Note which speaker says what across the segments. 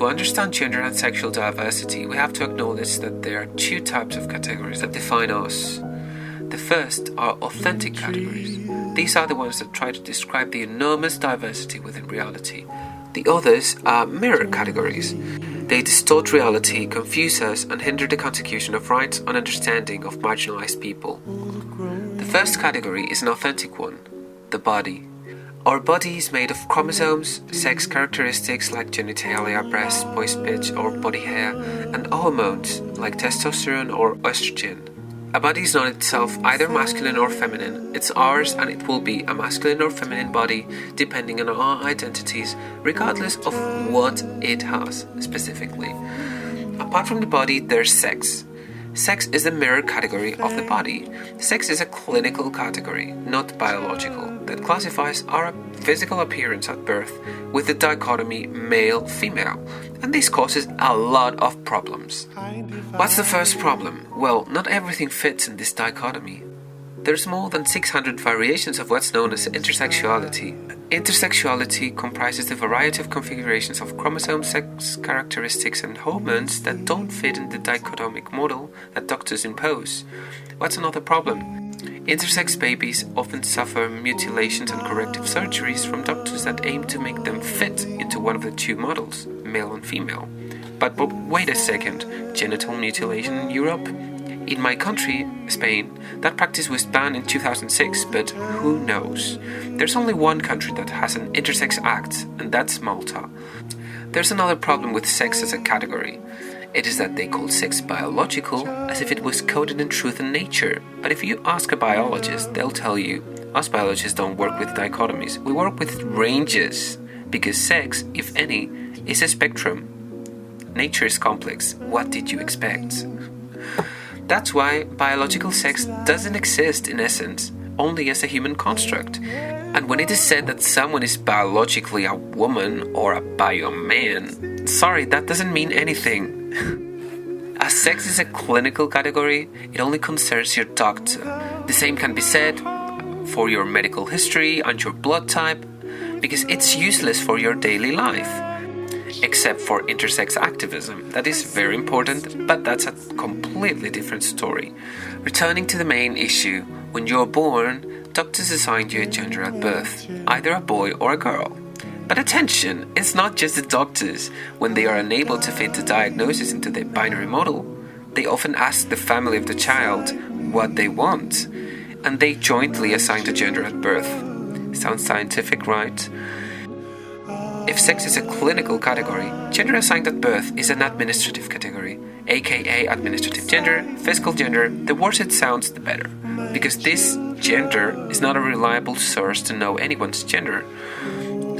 Speaker 1: To understand gender and sexual diversity, we have to acknowledge that there are two types of categories that define us. The first are authentic categories. These are the ones that try to describe the enormous diversity within reality. The others are mirror categories. They distort reality, confuse us, and hinder the consecution of rights and understanding of marginalized people. The first category is an authentic one, the body. Our body is made of chromosomes, sex characteristics like genitalia, breast, voice pitch, or body hair, and hormones like testosterone or estrogen. A body is not itself either masculine or feminine. It's ours, and it will be a masculine or feminine body depending on our identities, regardless of what it has specifically. Apart from the body, there's sex. Sex is the mirror category of the body. Sex is a clinical category, not biological, that classifies our physical appearance at birth with the dichotomy male-female, and this causes a lot of problems. What's the first problem? Well, not everything fits in this dichotomy. There's more than 600 variations of what's known as intersexuality. Intersexuality comprises the variety of configurations of chromosomes, sex characteristics, and hormones that don't fit in the dichotomic model that doctors impose. What's another problem? Intersex babies often suffer mutilations and corrective surgeries from doctors that aim to make them fit into one of the two models, male and female. But wait a second, genital mutilation in Europe? In my country, Spain, that practice was banned in 2006, but who knows? There's only one country that has an intersex act, and that's Malta. There's another problem with sex as a category. It is that they call sex biological as if it was coded in truth and nature. But if you ask a biologist, they'll tell you, us biologists don't work with dichotomies, we work with ranges. Because sex, if any, is a spectrum. Nature is complex. What did you expect? That's why biological sex doesn't exist in essence, only as a human construct. And when it is said that someone is biologically a woman or a bio-man, sorry, that doesn't mean anything. As sex is a clinical category, it only concerns your doctor. The same can be said for your medical history and your blood type, because it's useless for your daily life. Except for intersex activism. That is very important, but that's a completely different story. Returning to the main issue, when you're born, doctors assign you a gender at birth, either a boy or a girl. But attention, it's not just the doctors. When they are unable to fit the diagnosis into the binary model, they often ask the family of the child what they want, and they jointly assign the gender at birth. Sounds scientific, right? If sex is a clinical category, gender assigned at birth is an administrative category, aka administrative gender, physical gender. The worse it sounds, the better, because this gender is not a reliable source to know anyone's gender.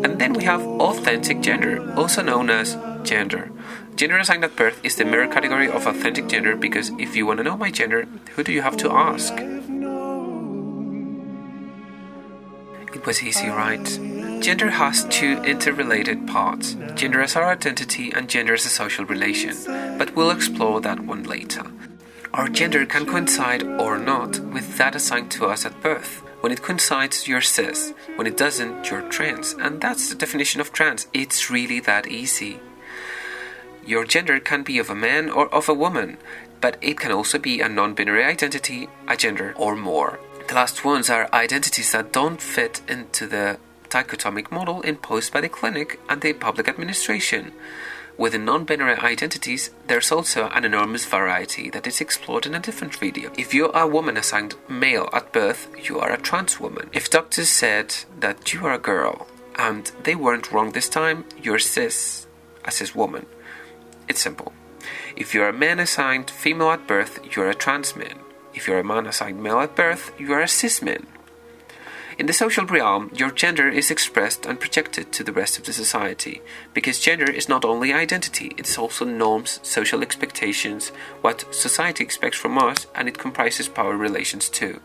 Speaker 1: And then we have authentic gender, also known as gender. Gender assigned at birth is the mirror category of authentic gender, because if you want to know my gender, who do you have to ask? It was easy, right? Gender has two interrelated parts, gender as our identity and gender as a social relation, but we'll explore that one later. Our gender can coincide or not with that assigned to us at birth. When it coincides, you're cis. When it doesn't, you're trans. And that's the definition of trans. It's really that easy. Your gender can be of a man or of a woman, but it can also be a non-binary identity, a gender, or more. The last ones are identities that don't fit into the dichotomic model imposed by the clinic and the public administration. With the non-binary identities, there's also an enormous variety that is explored in a different video. If you're a woman assigned male at birth, you are a trans woman. If doctors said that you are a girl and they weren't wrong this time, you're cis, a cis woman. It's simple. If you're a man assigned female at birth, you're a trans man. If you're a man assigned male at birth, you are a cis man. In the social realm, your gender is expressed and projected to the rest of the society, because gender is not only identity, it's also norms, social expectations, what society expects from us, and it comprises power relations too.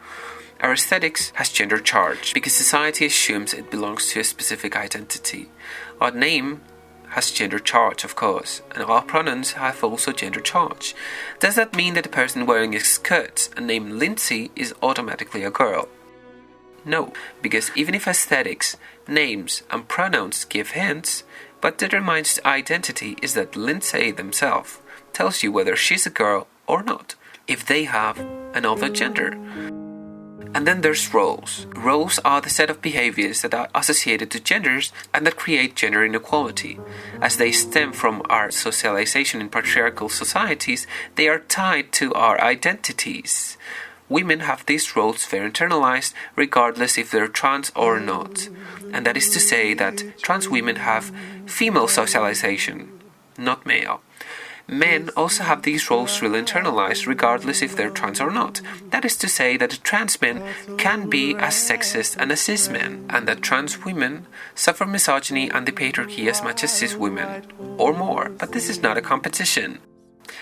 Speaker 1: Our aesthetics has gender charge, because society assumes it belongs to a specific identity. Our name has gender charge, of course, and our pronouns have also gender charge. Does that mean that the person wearing a skirt and named Lindsay is automatically a girl? No, because even if aesthetics names, and pronouns give hints, what determines identity is that Lindsay themselves tells you whether she's a girl or not, if they have another gender. And then there's roles. Roles are the set of behaviors that are associated to genders and that create gender inequality. As they stem from our socialization in patriarchal societies, they are tied to our identities. Women have these roles very internalized, regardless if they're trans or not. And that is to say that trans women have female socialization, not male. Men also have these roles really internalized, regardless if they're trans or not. That is to say that trans men can be as sexist and as cis men, and that trans women suffer misogyny and the patriarchy as much as cis women, or more. But this is not a competition.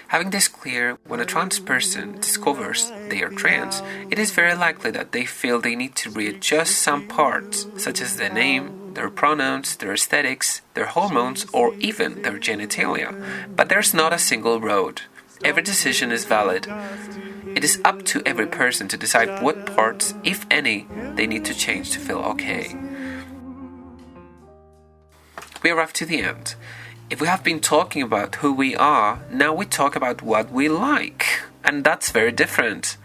Speaker 1: Having this clear, when a trans person discovers they are trans, it is very likely that they feel they need to readjust some parts, such as their name, their pronouns, their aesthetics, their hormones, or even their genitalia. But there's not a single road. Every decision is valid. It is up to every person to decide what parts, if any, they need to change to feel okay. We arrive to the end. If we have been talking about who we are, now we talk about what we like. And that's very different.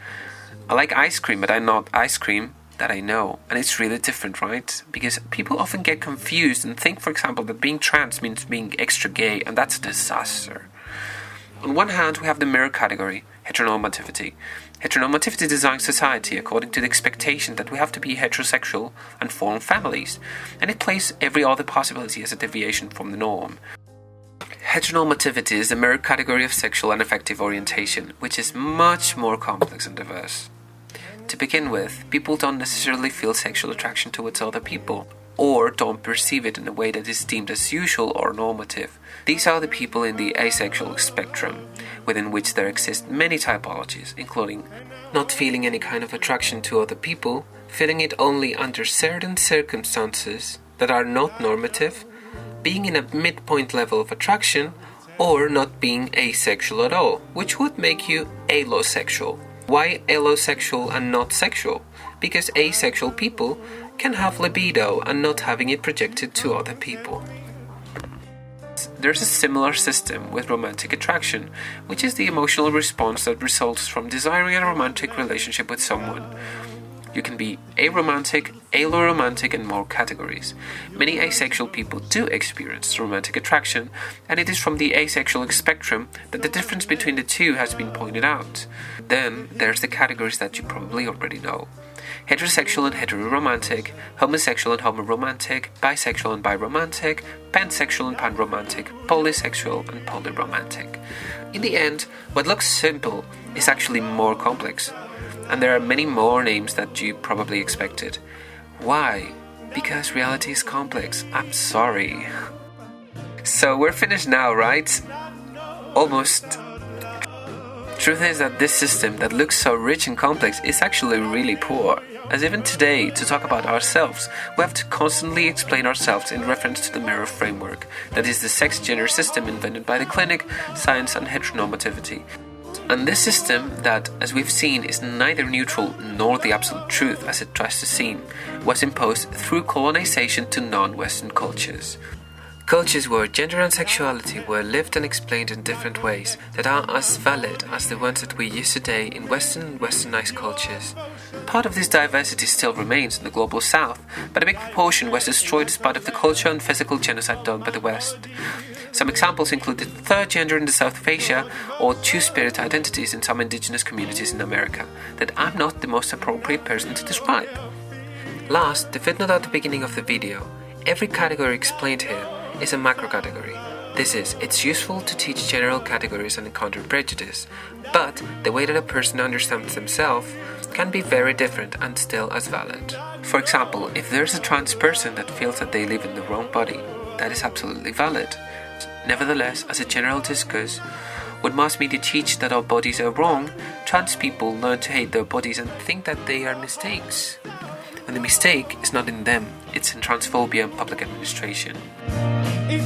Speaker 1: I like ice cream, but I'm not ice cream. That I know, and it's really different, right? Because people often get confused and think, for example, that being trans means being extra gay, and that's a disaster. On one hand, we have the mirror category, heteronormativity. Heteronormativity designs society according to the expectation that we have to be heterosexual and form families, and it plays every other possibility as a deviation from the norm. Heteronormativity is the mirror category of sexual and affective orientation, which is much more complex and diverse. To begin with, people don't necessarily feel sexual attraction towards other people, or don't perceive it in a way that is deemed as usual or normative. These are the people in the asexual spectrum, within which there exist many typologies, including not feeling any kind of attraction to other people, feeling it only under certain circumstances that are not normative, being in a midpoint level of attraction, or not being asexual at all, which would make you allosexual. Why allosexual and not sexual? Because asexual people can have libido and not having it projected to other people. There's a similar system with romantic attraction, which is the emotional response that results from desiring a romantic relationship with someone. You can be aromantic, alloromantic, and more categories. Many asexual people do experience romantic attraction, and it is from the asexual spectrum that the difference between the two has been pointed out. Then there's the categories that you probably already know. Heterosexual and heteroromantic, homosexual and homoromantic, bisexual and biromantic, pansexual and panromantic, polysexual and polyromantic. In the end, what looks simple is actually more complex. And there are many more names that you probably expected. Why? Because reality is complex. I'm sorry. So we're finished now, right? Almost. Truth is that this system that looks so rich and complex is actually really poor. As even today, to talk about ourselves, we have to constantly explain ourselves in reference to the mirror framework, that is the sex-gender system invented by the clinic, science and heteronormativity. And this system that, as we've seen, is neither neutral nor the absolute truth as it tries to seem, was imposed through colonization to non-Western cultures. Cultures where gender and sexuality were lived and explained in different ways that are as valid as the ones that we use today in Western and Westernized cultures. Part of this diversity still remains in the global South, but a big proportion was destroyed as part of the cultural and physical genocide done by the West. Some examples include the third gender in the South of Asia or two-spirit identities in some indigenous communities in America that I'm not the most appropriate person to describe. Last, the footnote at the beginning of the video. Every category explained here is a macro category. This is, it's useful to teach general categories and encounter prejudice, but the way that a person understands themselves can be very different and still as valid. For example, if there's a trans person that feels that they live in the wrong body, that is absolutely valid. Nevertheless, as a general discourse, when mass media teach that our bodies are wrong, trans people learn to hate their bodies and think that they are mistakes. And the mistake is not in them, it's in transphobia and public administration. It's